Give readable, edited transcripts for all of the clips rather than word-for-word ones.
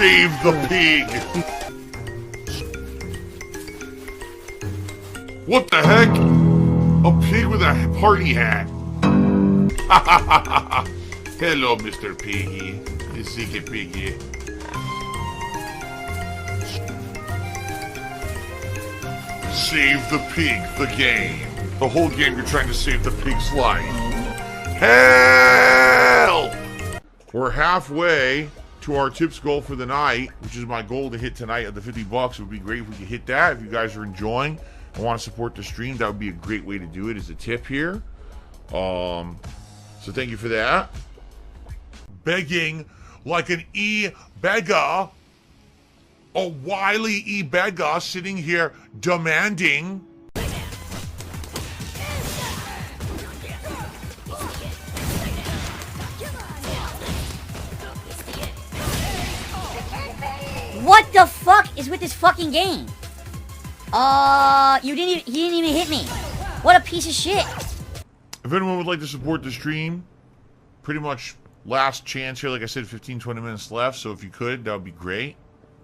Save the pig! What the heck? A pig with a party hat. Hello, Mr. Piggy. The secret piggy. Save the pig, the game. The whole game you're trying to save the pig's life. Help! We're halfway to our tips goal for the night, which is my goal to hit tonight of the 50 bucks. It would be great if we could hit that. If you guys are enjoying and want to support the stream, that would be a great way to do it, as a tip here. So thank you for that. Begging like an e-beggar, a wily e-beggar sitting here demanding. What the fuck is with this fucking game? He didn't even hit me. What a piece of shit. If anyone would like to support the stream, pretty much last chance here. Like I said, 15-20 minutes left, so if you could, that would be great.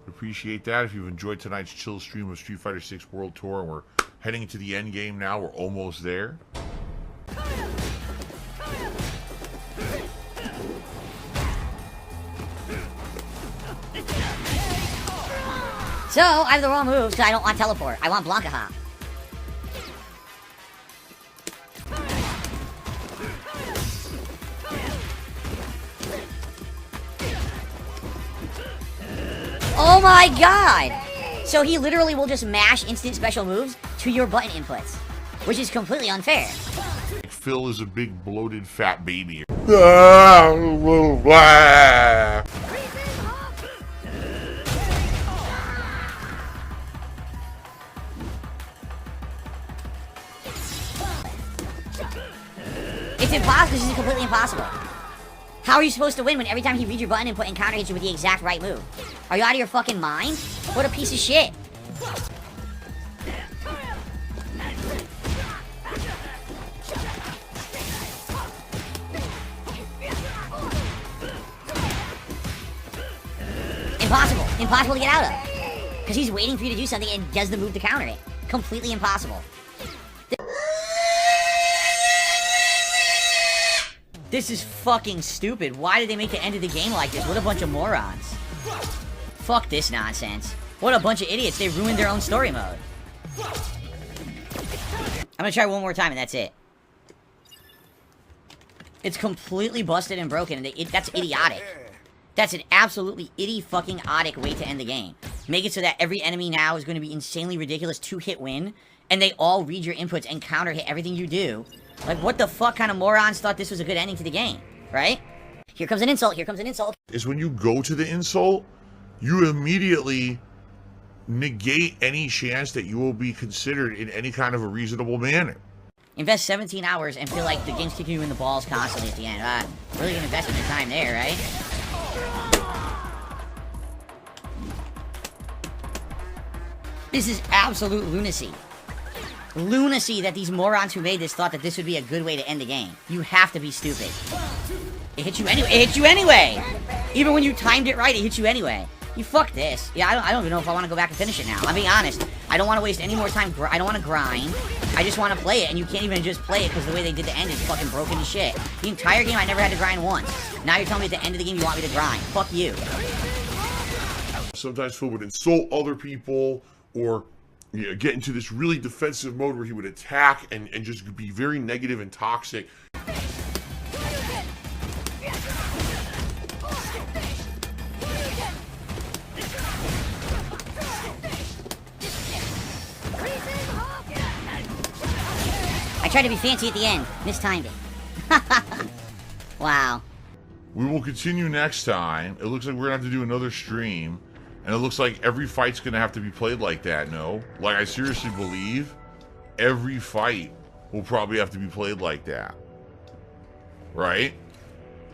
Appreciate that. If you've enjoyed tonight's chill stream of Street Fighter 6 World Tour, and we're heading into the end game now. We're almost there. So, I have the wrong moves because I don't want teleport. I want Blanca Hop. Oh my god! So he literally will just mash instant special moves to your button inputs, which is completely unfair. Phil is a big bloated fat baby. It's impossible. This is completely impossible. How are you supposed to win when every time he reads your button input and counter hits you with the exact right move? Are you out of your fucking mind? What a piece of shit. Impossible. Impossible to get out of. Because he's waiting for you to do something and does the move to counter it. Completely impossible. This is fucking stupid. Why did they make the end of the game like this? What a bunch of morons. Fuck this nonsense. What a bunch of idiots. They ruined their own story mode. I'm gonna try one more time and that's it. It's completely busted and broken, and that's idiotic. That's an absolutely fucking-otic way to end the game. Make it so that every enemy now is going to be insanely ridiculous two-hit win, and they all read your inputs and counter-hit everything you do. Like, what the fuck kind of morons thought this was a good ending to the game, right? Here comes an insult, here comes an insult. Is when you go to the insult, you immediately negate any chance that you will be considered in any kind of a reasonable manner. Invest 17 hours and feel like the game's kicking you in the balls constantly at the end. Really gonna invest in your time there, right? This is absolute lunacy. Lunacy that these morons who made this thought that this would be a good way to end the game. You have to be stupid. It hit you anyway. It hit you anyway! Even when you timed it right, it hit you anyway. You fuck this. Yeah, I don't even know if I want to go back and finish it now. I'm being honest. I don't want to waste any more time. I don't want to grind. I just want to play it, and you can't even just play it because the way they did the end is fucking broken as shit. The entire game, I never had to grind once. Now you're telling me at the end of the game you want me to grind. Fuck you. Sometimes Phil would insult other people, or get into this really defensive mode where he would attack and just be very negative and toxic. I tried to be fancy at the end. Mistimed it. Wow. We will continue next time. It looks like we're gonna have to do another stream. And it looks like every fight's gonna have to be played like that, no? Like, I seriously believe every fight will probably have to be played like that. Right?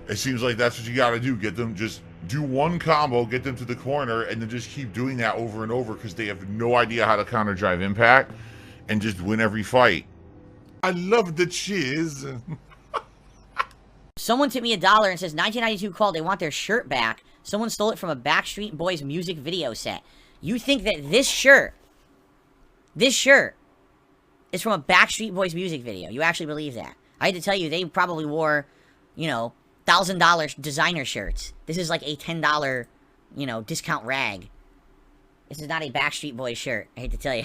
It seems like that's what you gotta do. Get them, just do one combo, get them to the corner, and then just keep doing that over and over because they have no idea how to counter drive impact and just win every fight. I love the cheese. Someone tipped me $1 and says 1992 called. They want their shirt back. Someone stole it from a Backstreet Boys music video set. You think that this shirt is from a Backstreet Boys music video. You actually believe that. I had to tell you, they probably wore, you know, $1,000 designer shirts. This is like a $10, you know, discount rag. This is not a Backstreet Boys shirt. I hate to tell you.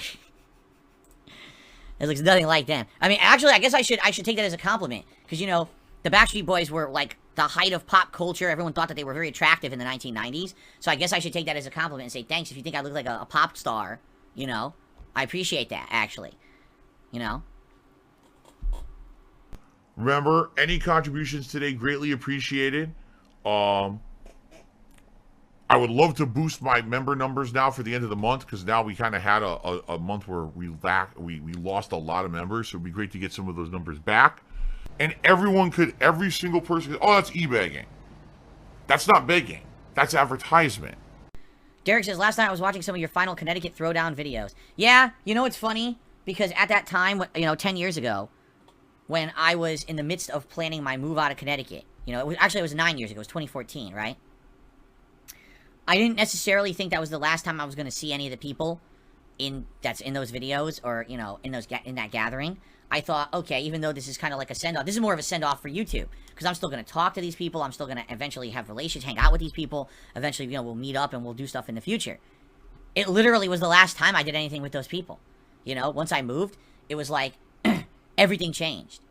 It looks nothing like them. I mean, actually, I guess I should take that as a compliment. Because, you know, the Backstreet Boys were, like, the height of pop culture. Everyone thought that they were very attractive in the 1990s. So I guess I should take that as a compliment and say, thanks if you think I look like a pop star. You know? I appreciate that, actually. You know? Remember, any contributions today greatly appreciated. I would love to boost my member numbers now for the end of the month, because now we kind of had a month where we lost a lot of members, so it'd be great to get some of those numbers back. And every single person could, oh, that's e-begging. That's not begging. That's advertisement. Derek says, last night I was watching some of your final Connecticut throwdown videos. Yeah, you know what's funny? Because at that time, you know, 10 years ago, when I was in the midst of planning my move out of Connecticut, you know, it was 9 years ago, it was 2014, right? I didn't necessarily think that was the last time I was going to see any of the people that's in those videos, or, you know, in that gathering. I thought, okay, even though this is kind of like a send-off, this is more of a send-off for YouTube, because I'm still going to talk to these people, I'm still going to eventually have relations, hang out with these people, eventually, you know, we'll meet up and we'll do stuff in the future. It literally was the last time I did anything with those people. You know, once I moved, it was like, everything changed.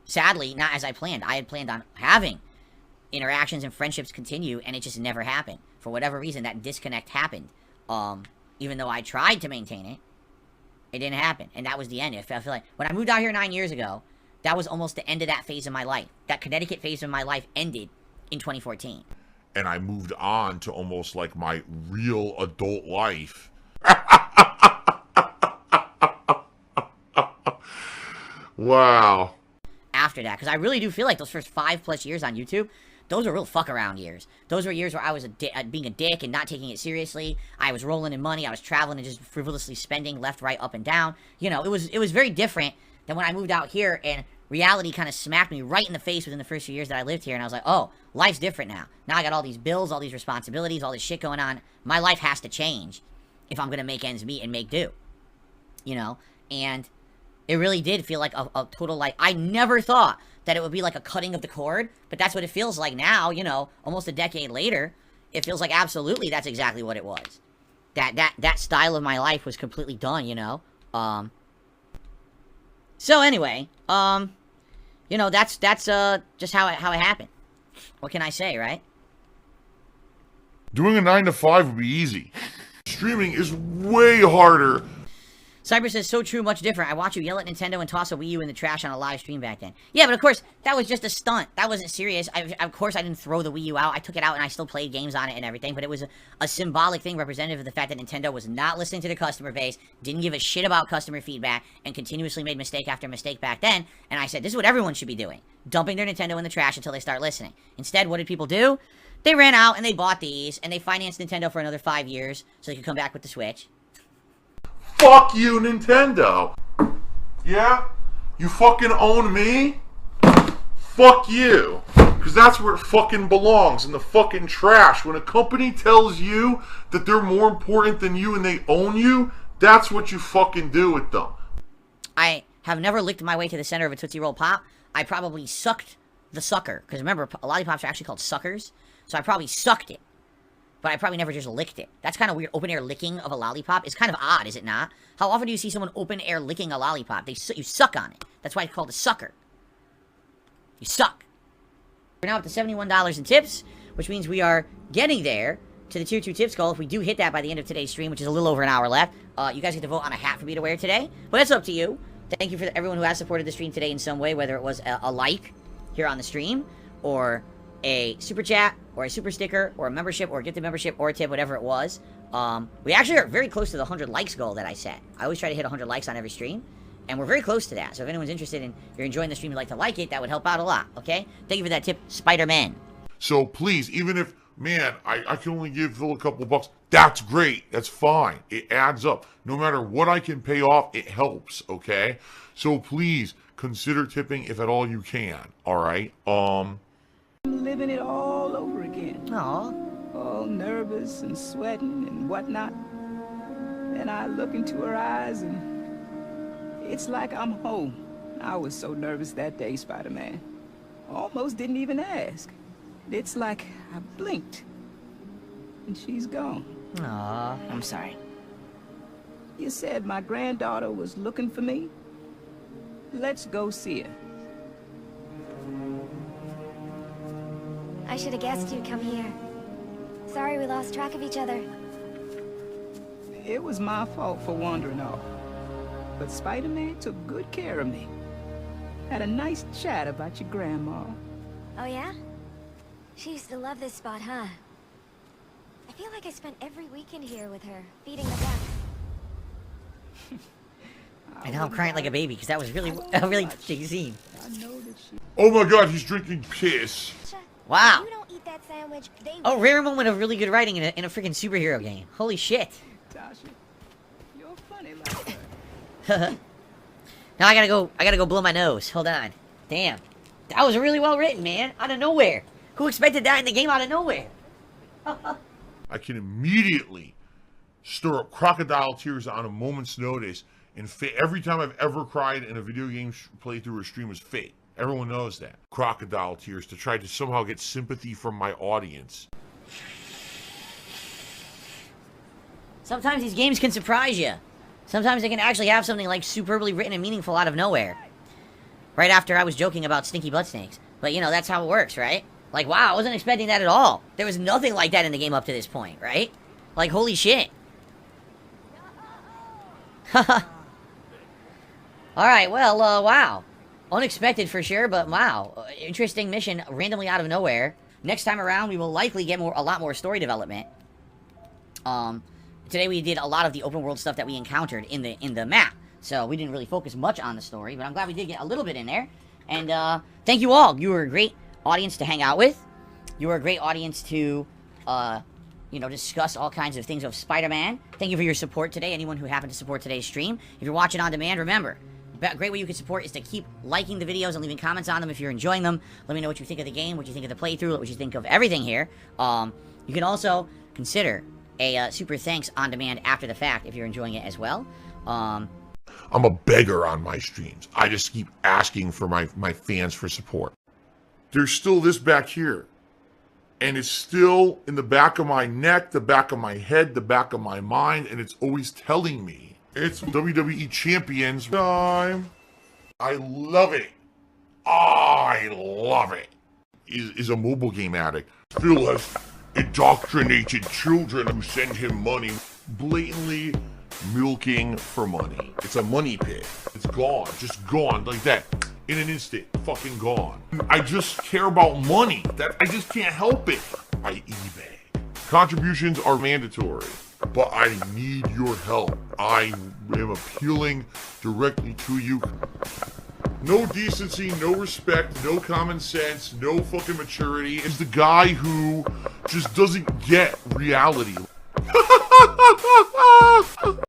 Sadly, not as I planned. I had planned on having interactions and friendships continue, and it just never happened. For whatever reason, that disconnect happened. Even though I tried to maintain it, it didn't happen. And that was the end. I feel like when I moved out here 9 years ago, that was almost the end of that phase of my life. That Connecticut phase of my life ended in 2014. And I moved on to almost like my real adult life. Wow. After that, because I really do feel like those first 5+ years on YouTube, those were real fuck around years. Those were years where I was being a dick and not taking it seriously. I was rolling in money. I was traveling and just frivolously spending left, right, up, and down. You know, it was very different than when I moved out here, and reality kind of smacked me right in the face within the first few years that I lived here, and I was like, oh, life's different now. Now I got all these bills, all these responsibilities, all this shit going on. My life has to change if I'm going to make ends meet and make do. You know? And it really did feel like a total, like, I never thought that it would be like a cutting of the cord, but that's what it feels like now, you know, almost a decade later. It feels like absolutely that's exactly what it was. That style of my life was completely done, you know. So anyway, you know, that's just how it happened. What can I say, right? Doing a 9 to 5 would be easy. Streaming is way harder. Cyber says, so true, much different. I watch you yell at Nintendo and toss a Wii U in the trash on a live stream back then. Yeah, but of course, that was just a stunt. That wasn't serious. Of course, I didn't throw the Wii U out. I took it out and I still played games on it and everything, but it was a symbolic thing representative of the fact that Nintendo was not listening to the customer base, didn't give a shit about customer feedback, and continuously made mistake after mistake back then. And I said, this is what everyone should be doing. Dumping their Nintendo in the trash until they start listening. Instead, what did people do? They ran out and they bought these, and they financed Nintendo for another 5 years so they could come back with the Switch. Fuck you, Nintendo. Yeah? You fucking own me? Fuck you. Because that's where it fucking belongs, in the fucking trash. When a company tells you that they're more important than you and they own you, that's what you fucking do with them. I have never licked my way to the center of a Tootsie Roll Pop. I probably sucked the sucker. Because remember, lollipops are actually called suckers. So I probably sucked it. But I probably never just licked it. That's kind of weird. Open air licking of a lollipop is kind of odd, is it not? How often do you see someone open air licking a lollipop? You suck on it. That's why it's called a sucker. You suck. We're now up to $71 in tips, which means we are getting there to the tier 2 tips goal. If we do hit that by the end of today's stream, which is a little over an hour left, you guys get to vote on a hat for me to wear today. But that's up to you. Thank you for everyone who has supported the stream today in some way, whether it was a like here on the stream, or a super chat, or a super sticker, or a membership, or a gifted membership, or a tip, whatever it was. We actually are very close to the 100 likes goal that I set. I always try to hit 100 likes on every stream, and we're very close to that. So if anyone's interested in, you're enjoying the stream, you'd like to like it, that would help out a lot, okay? Thank you for that tip, Spider-Man. So please, even if, man, I can only give Phil a couple bucks, that's great, that's fine. It adds up. No matter what I can pay off, it helps, okay? So please, consider tipping if at all you can, all right? Living it all over again. Aw. all nervous and sweating and whatnot. And I look into her eyes and it's like I'm home. I was so nervous that day, Spider-Man. Almost didn't even ask. It's like I blinked and she's gone. Aw, I'm sorry. You said my granddaughter was looking for me? Let's go see her. I should have guessed you'd come here. Sorry we lost track of each other. It was my fault for wandering off. But Spider-Man took good care of me. Had a nice chat about your grandma. Oh yeah? She used to love this spot, huh? I feel like I spent every weekend here with her, feeding the ducks. And now I'm crying like a baby because that was really a really big scene. Oh my god, he's drinking piss. Wow. If you don't eat that sandwich, they Oh, rare moment of really good writing in a freaking superhero game. Holy shit. Tasha, you're funny like that. Now I gotta go blow my nose. Hold on. Damn. That was really well written, man. Out of nowhere. Who expected that in the game out of nowhere? I can immediately stir up crocodile tears on a moment's notice. And every time I've ever cried in a video game playthrough or stream was fake. Everyone knows that. Crocodile tears to try to somehow get sympathy from my audience. Sometimes these games can surprise you. Sometimes they can actually have something like superbly written and meaningful out of nowhere. Right after I was joking about stinky blood snakes. But you know, that's how it works, right? Like, wow, I wasn't expecting that at all. There was nothing like that in the game up to this point, right? Like, holy shit. Haha. Alright, well, wow. Unexpected for sure, but wow. Interesting mission randomly out of nowhere. Next time around, we will likely get a lot more story development. Today we did a lot of the open world stuff that we encountered in the map. So we didn't really focus much on the story, but I'm glad we did get a little bit in there. And thank you all. You were a great audience to hang out with. You were a great audience to, you know, discuss all kinds of things of Spider-Man. Thank you for your support today, anyone who happened to support today's stream. If you're watching on demand, remember, a great way you can support is to keep liking the videos and leaving comments on them if you're enjoying them. Let me know what you think of the game, what you think of the playthrough, what you think of everything here. You can also consider a super thanks on demand after the fact if you're enjoying it as well. I'm a beggar on my streams. I just keep asking for my fans for support. There's still this back here. And it's still in the back of my neck, the back of my head, the back of my mind, and it's always telling me it's WWE Champions time. I love it. I love it. Is a mobile game addict. Phil has indoctrinated children who send him money, blatantly milking for money. It's a money pit. It's gone, just gone like that. In an instant, fucking gone. I just care about money. That I just can't help it. I eBay. Contributions are mandatory, but I need your help. I am appealing directly to you. No decency, no respect, no common sense, no fucking maturity. Is the guy who just doesn't get reality.